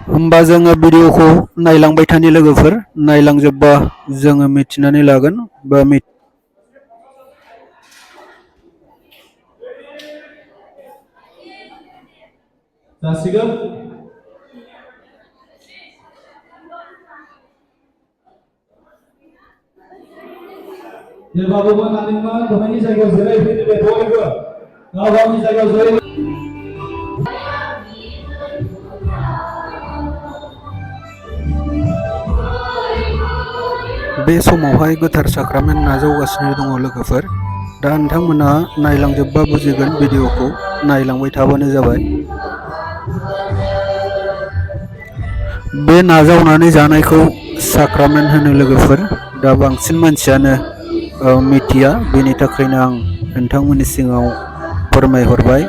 होमबा जोङो भिडिअखौ नायलांबाय थानि लोगोफोर नायलांजोबबा जोङो मिथिनानै लागोन बा जासिगोन जेब्लाबो मोनानिमोन दहायनि जायगायाव जिरायफैदो दे बयबो गाव गावनि जायगायाव जिराय बे समावहाय गोथार साक्रामेन्ट नाजावगासिनो दङ लोगोफोर। दा नोंथांमोना नायलांजोबबा बुजिगोन भिडिअखौ नायलांबाय थाबानो जाबाय। बे नाजावनानै जानायखौ साक्रामेन्ट होनो लोगोफोर। दा बांसिन मानसियानो मिथिया, बेनि थाखायनो आं नोंथांमोननि सिगाङाव फोरमायहरबाय।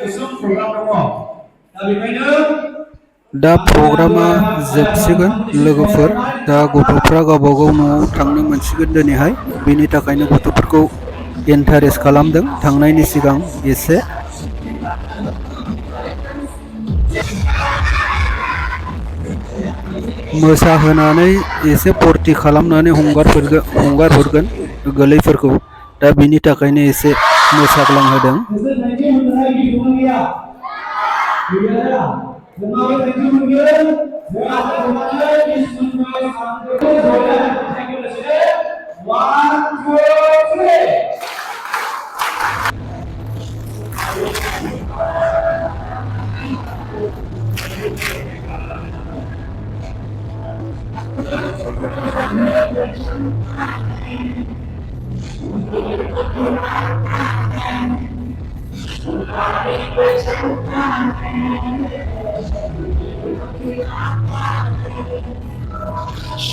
गुसुं प्रग्राम दङ दा बेखायनो दा प्रग्रामा जोबसिगोन लोगोफोर दा गथ'फ्रा गावबा गाव न'आव थांनो मोनसिगोन दिनैहाय बेनि थाखायनो गथ'फोरखौ इन्टारेस्ट खालामदों थांनायनि सिगां एसे मोसाहोनानै एसे फुरथि खालामनानै हगारहरगोन गोरलैफोरखौ दा बेनि थाखायनो एसे मोसाग्लांहोदों नोंसोर थाइजौ होननाय गिदिरमोन गैया गैया जों माबोरै थाइजौ मोनगोन जों आसा खालामनानै बिसमोननिफ्राय सानजौफु ज'यै One, two, three.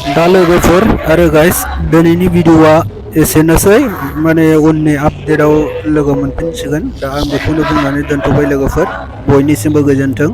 दा लोगोफोर आरो गाइस दिनैनि भिडिअआ एसेनोसै माने उननि आपडेटआव लोगो मोनफिनसिगोन दा आं बेखौनो बुंनानै दोनथ'बाय लोगोफोर बयनिसिमबो गोजोन्थों